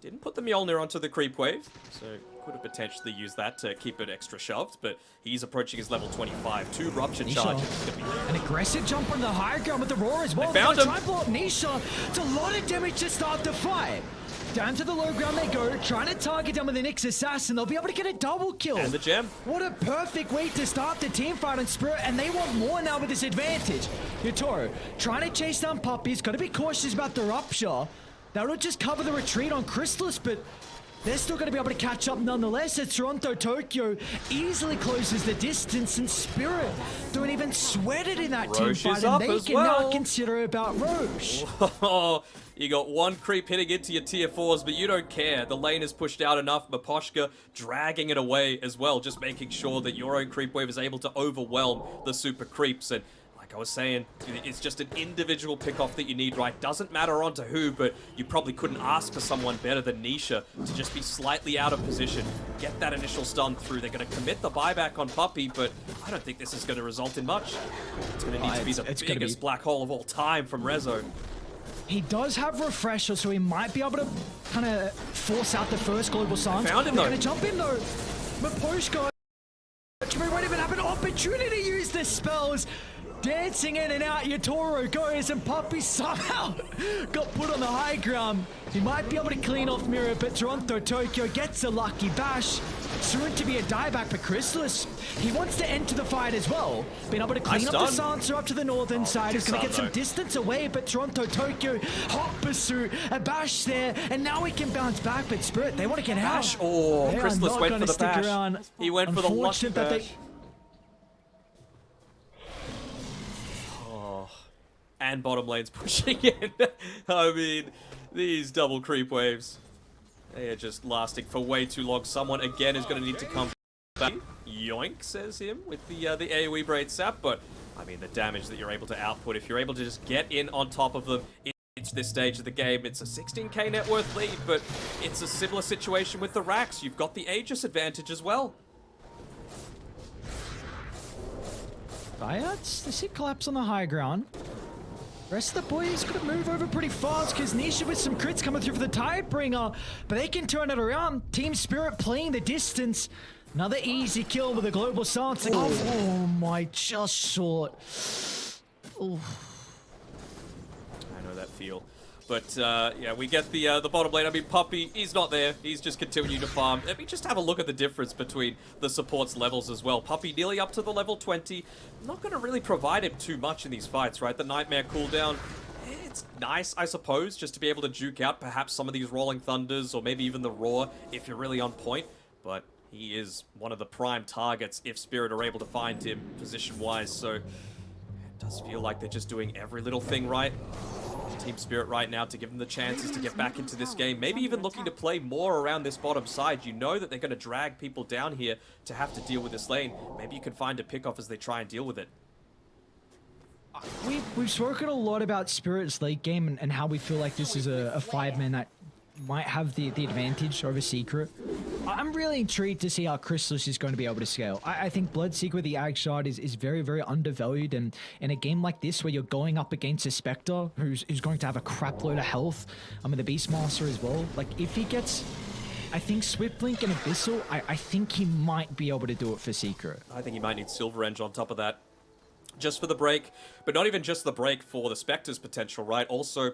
Didn't put the Mjolnir onto the creep wave, so could have potentially used that to keep it extra shoved, but he's approaching his level 25. 2 Rupture charges. An aggressive jump on the high ground with the Roar as well. They found him. Try and blow up Nisha. It's a lot of damage to start the fight. Down to the low ground they go, trying to target them with the Nyx Assassin. They'll be able to get a double kill. And the gem. What a perfect way to start the team fight on Spirit, and they want more now with this advantage. Yatoro trying to chase down Puppy. He's got to be cautious about the Rupture. That'll just cover the retreat on Crystallis, but they're still going to be able to catch up nonetheless as Toronto Tokyo easily closes the distance, and Spirit don't even sweat it in that team Roche fight, is and up they as can well. now consider about Roche. Oh, you got one creep hitting into your tier 4s, but you don't care. The lane is pushed out enough. Miposhka dragging it away as well, just making sure that your own creep wave is able to overwhelm the super creeps. And like I was saying, it's just an individual pick-off that you need, right? Doesn't matter onto who, but you probably couldn't ask for someone better than Nisha to just be slightly out of position, get that initial stun through. They're going to commit the buyback on Puppey, but I don't think this is going to result in much. It's going to need to be the biggest black hole of all time from Rezo. He does have Refresher, so he might be able to kind of force out the first Global Silence. Found him, They're though. going to jump in, though. Miposhka won't even have an opportunity to use the spells. Dancing in and out, Yatoro goes, and Puppey somehow got put on the high ground. He might be able to clean off Mirror, but Toronto Tokyo gets a lucky bash. Soon to be a dieback for Crystallis. He wants to enter the fight as well. Being able to clean up the Sansa up to the northern side. He's going to get some distance away, but Toronto Tokyo, hot pursuit, a bash there, and now he can bounce back, but Spirit, they want to get out. Bash. Oh, They are Crystallis not went gonna for the stick bash. around. He went for the lucky Unfortunate that bash. And bottom lane's pushing in. I mean, these double creep waves, they are just lasting for way too long. Someone, again, is going to need to come back. Yoink, says him, with the AoE Braid Sap. But, I mean, the damage that you're able to output, if you're able to just get in on top of them, it's this stage of the game. It's a 16k net worth lead, but it's a similar situation with the Rax. You've got the Aegis advantage as well. Bayards, they see collapse on the high ground. Rest of the boys gonna move over pretty fast because Nisha with some crits coming through for the Tidebringer, but they can turn it around. Team Spirit playing the distance. Another easy kill with a global silence. Oh my, just short. Ooh. I know that feel. But, yeah, we get the bottom lane. I mean, Puppey, he's not there. He's just continuing to farm. Let me just have a look at the difference between the supports levels as well. Puppey nearly up to the level 20. Not going to really provide him too much in these fights, right? The Nightmare cooldown, it's nice, I suppose, just to be able to juke out perhaps some of these Rolling Thunders or maybe even the Roar if you're really on point. But he is one of the prime targets if Spirit are able to find him position-wise. So it does feel like they're just doing every little thing right. Team Spirit right now to give them the chances to get back into this game. Maybe even looking to play more around this bottom side. You know that they're going to drag people down here to have to deal with this lane. Maybe you can find a pick-off as they try and deal with it. We've spoken a lot about Spirit's late game and how we feel like this is a five-man that might have the advantage over Secret. I'm really intrigued to see how Crystallis is going to be able to scale. I think Bloodseeker with the Ag Shard is very, very undervalued, and in a game like this where you're going up against a Spectre who's going to have a crap load of health, I mean the Beastmaster as well, like if he gets, I think Swiftblink and Abyssal, I think he might be able to do it for Secret. I think he might need Silver Edge on top of that. Just for the break, but not even just the break for the Spectre's potential, right? Also,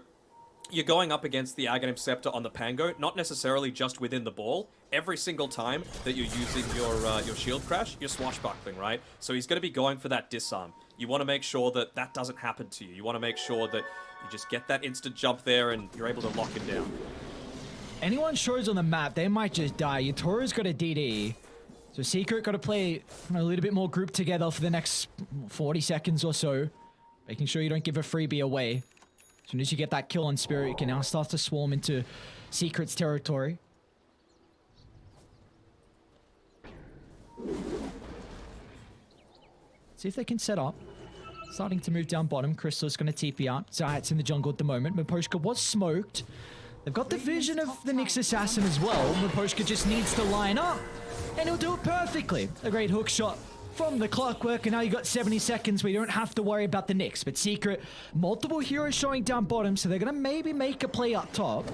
you're going up against the Aghanim Scepter on the Pango, not necessarily just within the ball. Every single time that you're using your shield crash, you're swashbuckling, right? So he's going to be going for that disarm. You want to make sure that that doesn't happen to you. You want to make sure that you just get that instant jump there and you're able to lock him down. Anyone shows on the map, they might just die. Yatoro's got a DD. So Secret got to play a little bit more grouped together for the next 40 seconds or so. Making sure you don't give a freebie away. As soon as you get that kill on Spirit, you can now start to swarm into Secret's territory. See if they can set up. Starting to move down bottom. Crystal's going to TP out. Zayat's in the jungle at the moment. Miposhka was smoked. They've got the vision of the Nyx Assassin as well. Miposhka just needs to line up, and he'll do it perfectly. A great hook shot from the Clockwork, and now you got 70 seconds where you don't have to worry about the Nyx. But Secret, multiple heroes showing down bottom, so they're going to maybe make a play up top.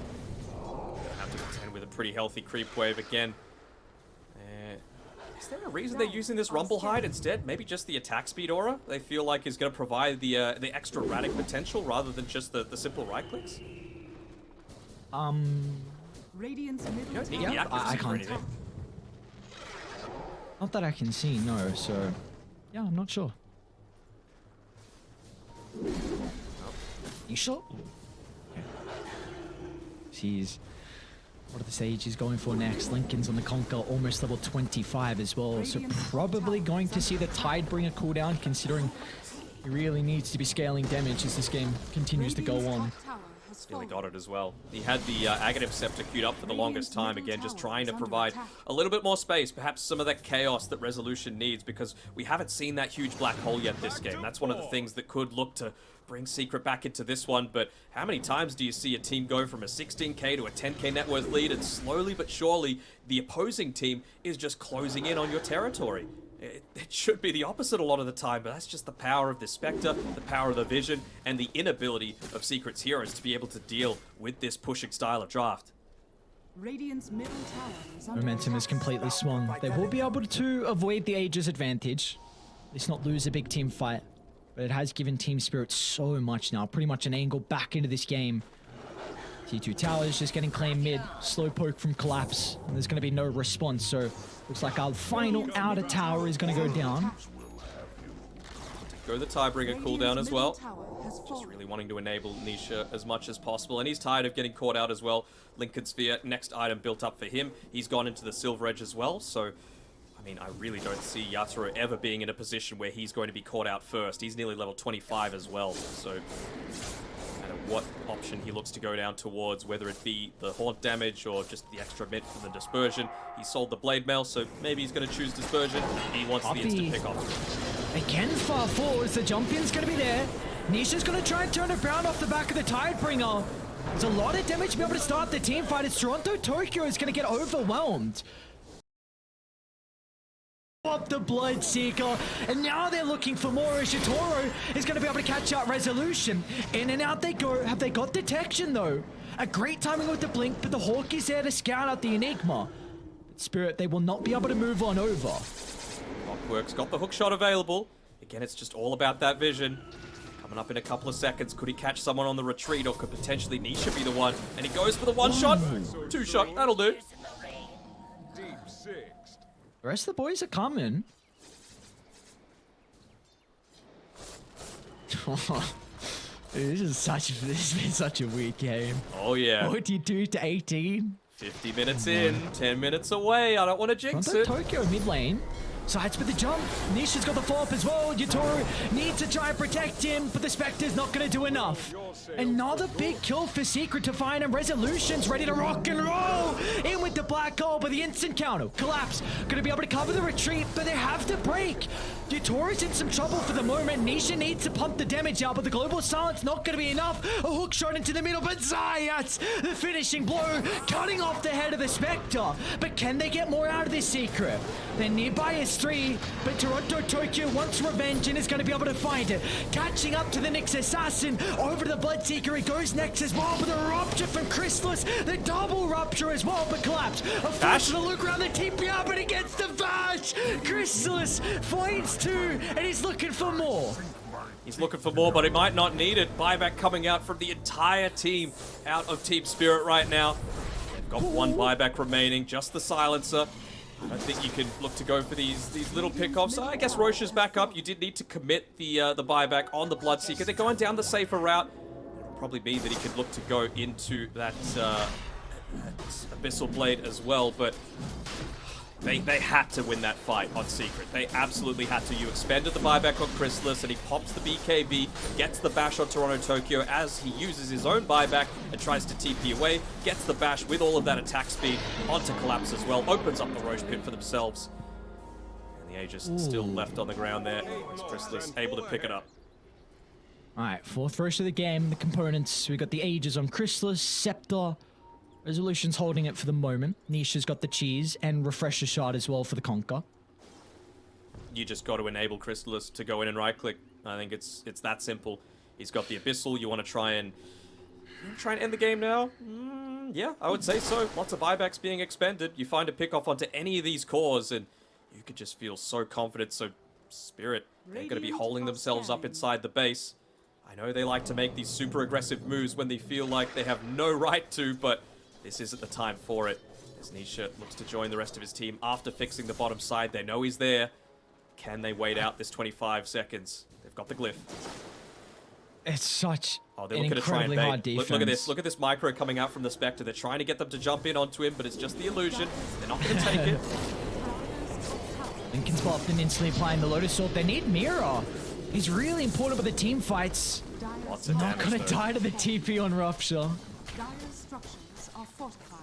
Have to contend with a pretty healthy creep wave again. Is there a reason they're using this Rumble Hide instead? Maybe just the attack speed aura they feel like is going to provide the extra Radic potential rather than just the simple right clicks? Radiant's You middle don't need tower the accuracy I for can't. anything. Not that I can see, no, so yeah, I'm not sure. You sure? Okay. Jeez. What are the Sages going for next? Linken's on the Conquer, almost level 25 as well. So probably going to see the Tidebringer cooldown, considering he really needs to be scaling damage as this game continues to go on. Nearly got it as well. He had the Aghanim Scepter queued up for the longest time, again, just trying to provide a little bit more space, perhaps some of that chaos that Resolution needs, because we haven't seen that huge black hole yet this game. That's one of the things that could look to bring Secret back into this one, but how many times do you see a team go from a 16k to a 10k net worth lead, and slowly but surely, the opposing team is just closing in on your territory? It should be the opposite a lot of the time, but that's just the power of the Spectre, the power of the Vision, and the inability of Secret's heroes to be able to deal with this pushing style of draft. Radiant's middle tower is under Momentum is attack. completely swung. They will be able to avoid the Aegis advantage. At least not lose a big team fight. But it has given Team Spirit so much now. Pretty much an angle back into this game. T2 Towers just getting claimed mid. Slow poke from Collapse. And there's going to be no response. So looks like our final outer tower is going to go down. Go the Tidebringer cooldown as well. Just Just really wanting to enable Nisha as much as possible. And he's tired of getting caught out as well. Lincoln Sphere, next item built up for him. He's gone into the Silver Edge as well. So, I mean, I really don't see Yatoro ever being in a position where he's going to be caught out first. He's nearly level 25 as well. So, no matter what option he looks to go down towards, whether it be the Haunt damage or just the extra mid for the Dispersion, he sold the Blade Mail, so maybe he's going to choose Dispersion. He wants the instant pick off. Again, far forwards. The jump in's going to be there. Nisha's going to try and turn it around off the back of the Tidebringer. There's a lot of damage to be able to start the team fight. It's Toronto Tokyo is going to get overwhelmed. Up the Bloodseeker, and now they're looking for more. Ishitoro is going to be able to catch out Resolution. In and out they go. Have they got detection though? A great timing with the blink, but the Hawk is there to scout out the Enigma. Spirit, they will not be able to move on over. Clockwork's got the hook shot available. Again, it's just all about that vision. Coming up in a couple of seconds. Could he catch someone on the retreat, or could potentially Nisha be the one? And he goes for the one shot. Two shot, that'll do. The rest of the boys are coming. This has been such a weird game. Oh yeah. 42 to 18. 50 minutes in, 10 minutes away. I don't want to jinx Toronto it. Tokyo mid lane. Sides with the jump. Nisha's got the follow-up as well. Yatoro needs to try and protect him, but the Spectre's not going to do enough. Another big kill for Secret to find, and Resolution's ready to rock and roll. In with the black hole, but the instant counter. Collapse. Going to be able to cover the retreat, but they have to break. Yatoro's in some trouble for the moment. Nisha needs to pump the damage out, but the global silence not going to be enough. A hook shot into the middle, but Zayas, the finishing blow, cutting off the head of the Spectre. But can they get more out of this Secret? They're nearby is 3, but Toronto Tokyo wants revenge and is going to be able to find it. Catching up to the Nyx Assassin, over to the Bloodseeker, he goes next as well, but the rupture from Chrysalis, the double rupture as well, but Collapse. A flash to look around the TPR, but he gets the Vash. Chrysalis finds 2, and he's looking for more. He's looking for more, but he might not need it. Buyback coming out from the entire team out of Team Spirit right now. They've got one buyback remaining, just the silencer. I don't think you can look to go for these little pickoffs. I guess Roche is back up. You did need to commit the buyback on the Bloodseeker. They're going down the safer route. It'll probably be that he could look to go into that Abyssal Blade as well, but they had to win that fight on Secret. They absolutely had to. You expended the buyback on Chrysalis, and he pops the BKB, gets the bash on Toronto Tokyo as he uses his own buyback and tries to TP away, gets the bash with all of that attack speed onto Collapse as well, opens up the Roche pit for themselves. And the Aegis still left on the ground there. Chrysalis able to pick it up. Alright, fourth Roche of the game, the components. We got the Aegis on Chrysalis, Scepter. Resolution's holding it for the moment. Nisha's got the cheese and Refresher Shard as well for the Conquer. You just got to enable Chrysalis to go in and right-click. I think it's that simple. He's got the Abyssal. You want to try and end the game now? Yeah, I would say so. Lots of buybacks being expended. You find a pick-off onto any of these cores, and you could just feel so confident. So, Spirit, they're going to be holding themselves up inside the base. I know they like to make these super aggressive moves when they feel like they have no right to, but this isn't the time for it. As Nisha looks to join the rest of his team after fixing the bottom side. They know he's there. Can they wait out this 25 seconds? They've got the glyph. It's such Oh, they're an looking to try and incredibly bait. hard defense. Look at this. Look at this micro coming out from the Spectre. They're trying to get them to jump in onto him, but it's just the illusion. They're not going to take it. Linken's popped and instantly applying the Lotus Orb. They need Mira. He's really important for the team fights. Lots of Not damage, gonna though. die to the TP on Rupture. Dire's structures are fortified.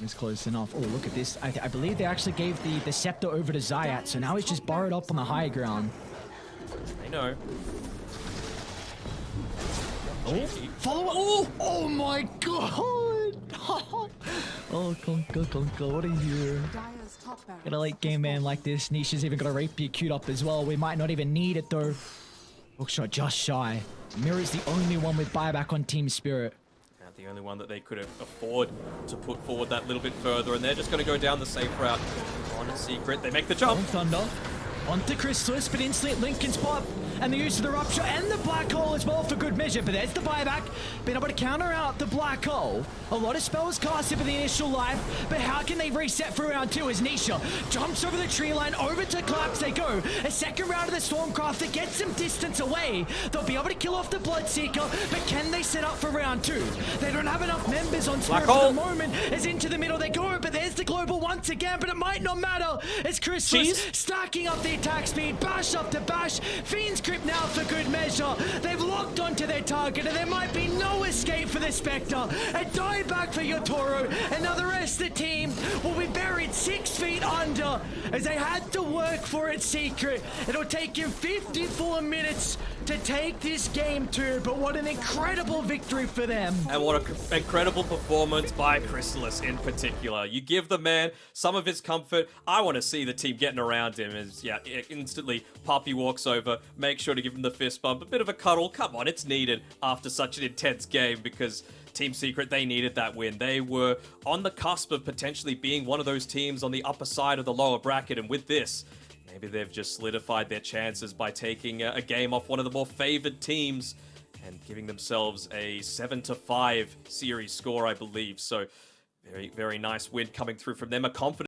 It's close enough. Oh, look at this. I believe they actually gave the Scepter over to Zayat, so now he's just borrowed up on the high ground. I know. Oh, follow up. Oh my god. Oh, Conker, what a hero. Dire's top barracks Got a late game man like this. Nisha's even got a rapier queued up as well. We might not even need it though. Hookshot just shy. Mira's the only one with buyback on Team Spirit. And the only one that they could afford to put forward that little bit further, and they're just going to go down the safe route. On a secret, they make the jump. On Thunder. Onto Chrysalis, but instantly Linken's pop. And the use of the Rupture and the Black Hole as well for good measure. But there's the buyback. Being able to counter out the Black Hole. A lot of spells casted for the initial life. But how can they reset for round 2 as Nisha jumps over the tree line, over to Collapse they go. A second round of the Stormcraft that gets some distance away. They'll be able to kill off the Bloodseeker. But can they set up for round 2? They don't have enough members on Spirit for the moment. As into the middle they go. But there's the Global once again. But it might not matter as Chrysalis stacking up the attack speed. Bash up to bash. Fiend's Grip now for good measure. They've locked onto their target and there might be no escape for the Spectre. A dieback for Yotoro, and now the rest of the team will be buried 6 feet under as they had to work for it secret. It'll take him 54 minutes to take this game too, but what an incredible victory for them. And what an incredible performance by Chrysalis in particular. You give the man some of his comfort. I want to see the team getting around him as, yeah, instantly Puppy walks over, make sure to give him the fist bump, a bit of a cuddle. Come on, it's needed after such an intense game because Team Secret, they needed that win. They were on the cusp of potentially being one of those teams on the upper side of the lower bracket, and with this, maybe they've just solidified their chances by taking a game off one of the more favored teams and giving themselves a 7-5 series score, I believe. So very, very nice win coming through from them. A confident